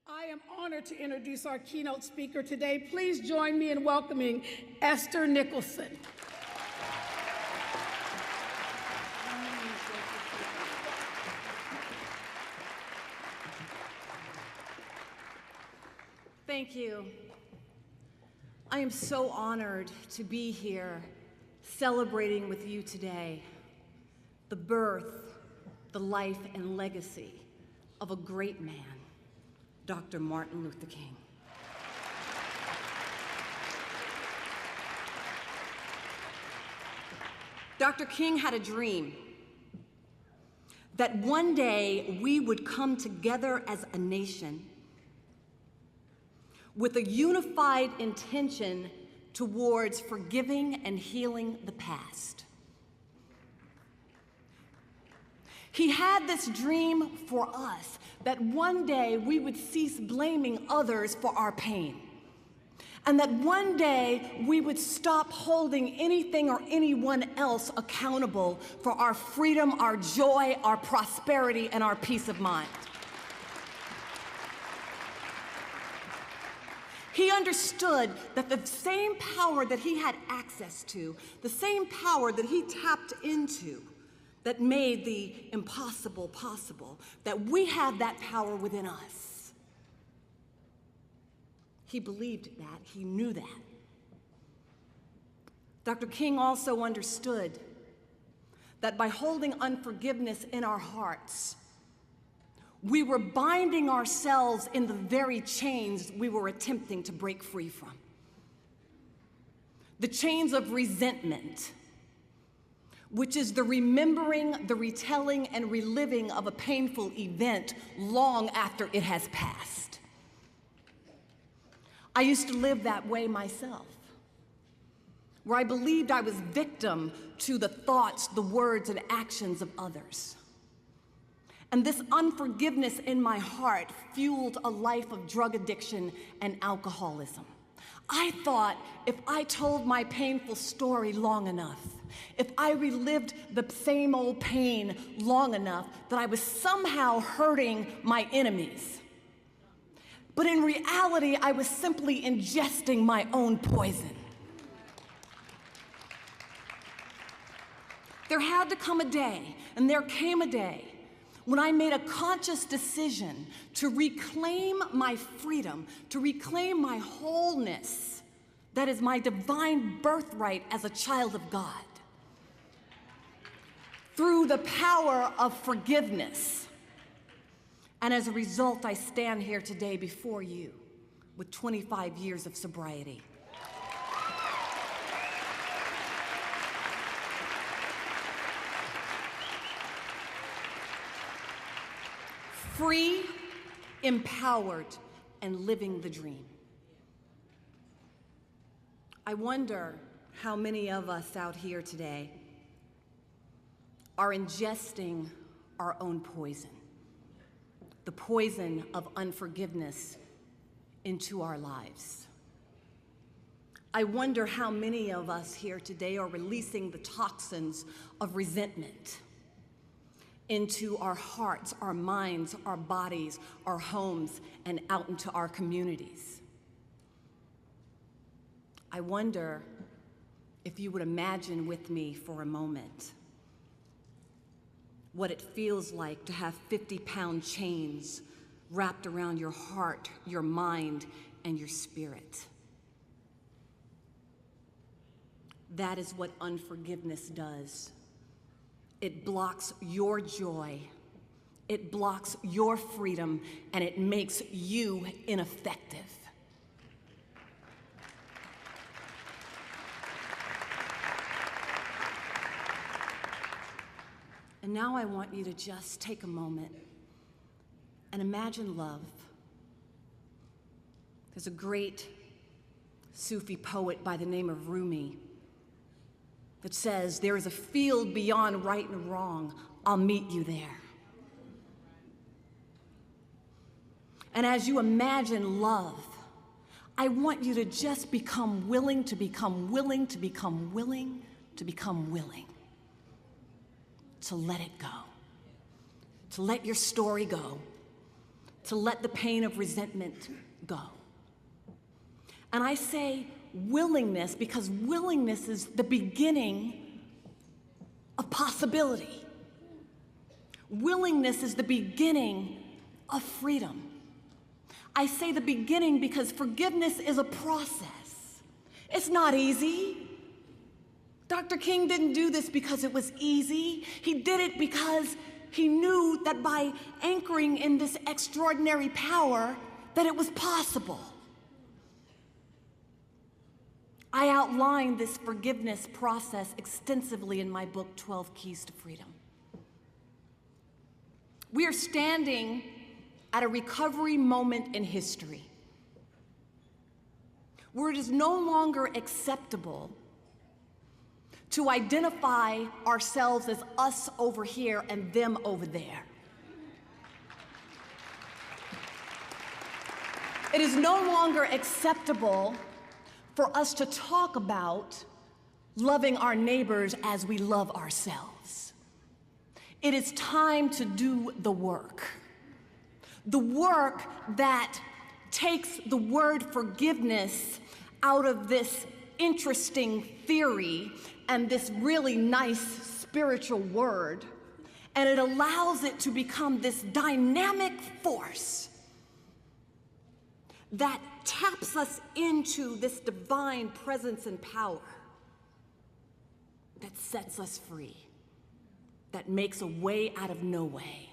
I am honored to introduce our keynote speaker today. Please join me in welcoming Ester Nicholson. Thank you. I am so honored to be here celebrating with you today the birth, the life, and legacy of a great man, Dr. Martin Luther King. Dr. King had a dream that one day we would come together as a nation with a unified intention towards forgiving and healing the past. He had this dream for us that one day we would cease blaming others for our pain, and that one day we would stop holding anything or anyone else accountable for our freedom, our joy, our prosperity, and our peace of mind. He understood that the same power that he had access to, the same power that he tapped into, that made the impossible possible, that we have that power within us. He believed that, he knew that. Dr. King also understood that by holding unforgiveness in our hearts, we were binding ourselves in the very chains we were attempting to break free from. The chains of resentment, which is the remembering, the retelling, and reliving of a painful event long after it has passed. I used to live that way myself, where I believed I was victim to the thoughts, the words, and actions of others. And this unforgiveness in my heart fueled a life of drug addiction and alcoholism. I thought if I told my painful story long enough, if I relived the same old pain long enough, that I was somehow hurting my enemies. But in reality, I was simply ingesting my own poison. There had to come a day, and there came a day, when I made a conscious decision to reclaim my freedom, to reclaim my wholeness, that is my divine birthright as a child of God, through the power of forgiveness. And as a result, I stand here today before you with 25 years of sobriety. Free, empowered, and living the dream. I wonder how many of us out here today are ingesting our own poison, the poison of unforgiveness into our lives. I wonder how many of us here today are releasing the toxins of resentment into our hearts, our minds, our bodies, our homes, and out into our communities. I wonder if you would imagine with me for a moment what it feels like to have 50-pound chains wrapped around your heart, your mind, and your spirit. That is what unforgiveness does. It blocks your joy, it blocks your freedom, and it makes you ineffective. And now I want you to just take a moment and imagine love. There's a great Sufi poet by the name of Rumi that says, "There is a field beyond right and wrong. I'll meet you there." And as you imagine love, I want you to just become willing to become willing to become willing to become willing to let it go, to let your story go, to let the pain of resentment go. And I say willingness because willingness is the beginning of possibility. Willingness is the beginning of freedom. I say the beginning because forgiveness is a process. It's not easy. Dr. King didn't do this because it was easy. He did it because he knew that by anchoring in this extraordinary power, that it was possible. I outlined this forgiveness process extensively in my book, 12 Keys to Freedom. We are standing at a recovery moment in history where it is no longer acceptable to identify ourselves as us over here and them over there. It is no longer acceptable for us to talk about loving our neighbors as we love ourselves. It is time to do the work. The work that takes the word forgiveness out of this interesting theory and this really nice spiritual word, and it allows it to become this dynamic force that taps us into this divine presence and power that sets us free, that makes a way out of no way,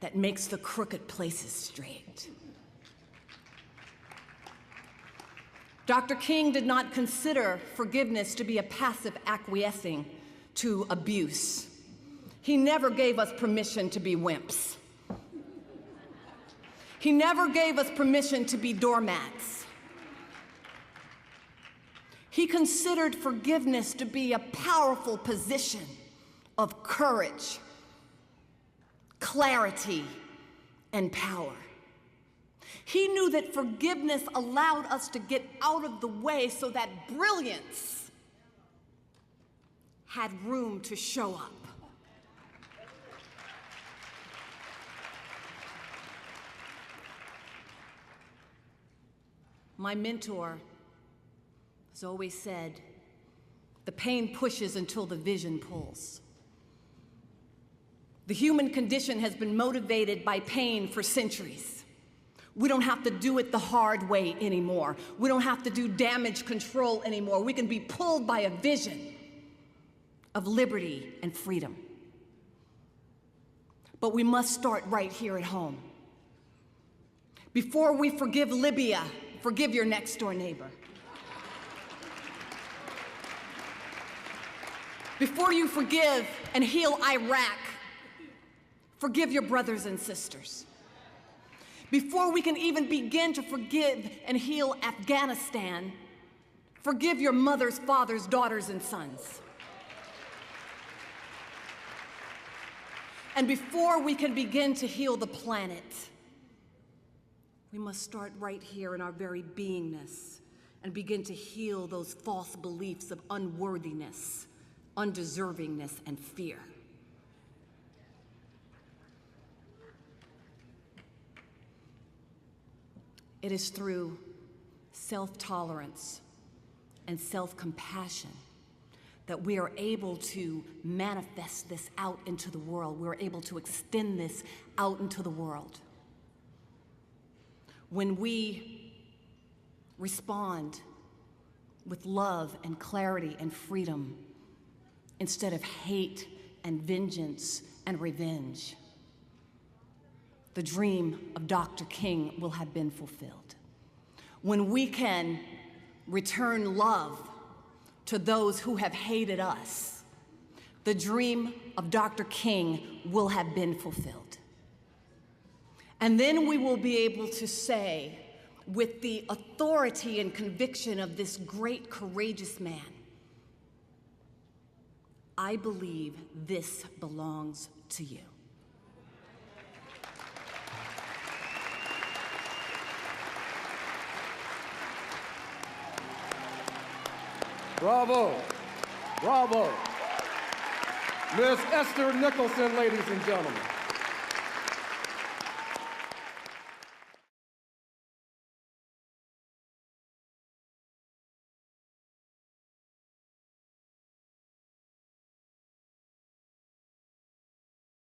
that makes the crooked places straight. Dr. King did not consider forgiveness to be a passive acquiescing to abuse. He never gave us permission to be wimps. He never gave us permission to be doormats. He considered forgiveness to be a powerful position of courage, clarity, and power. He knew that forgiveness allowed us to get out of the way so that brilliance had room to show up. My mentor has always said, the pain pushes until the vision pulls. The human condition has been motivated by pain for centuries. We don't have to do it the hard way anymore. We don't have to do damage control anymore. We can be pulled by a vision of liberty and freedom. But we must start right here at home. Before we forgive Libya, forgive your next door neighbor. Before you forgive and heal Iraq, forgive your brothers and sisters. Before we can even begin to forgive and heal Afghanistan, forgive your mothers, fathers, daughters, and sons. And before we can begin to heal the planet, we must start right here in our very beingness and begin to heal those false beliefs of unworthiness, undeservingness, and fear. It is through self-tolerance and self-compassion that we are able to manifest this out into the world. We're able to extend this out into the world. When we respond with love and clarity and freedom instead of hate and vengeance and revenge, the dream of Dr. King will have been fulfilled. When we can return love to those who have hated us, the dream of Dr. King will have been fulfilled. And then we will be able to say, with the authority and conviction of this great, courageous man, I believe this belongs to you. Bravo, bravo. Ms. Ester Nicholson, ladies and gentlemen.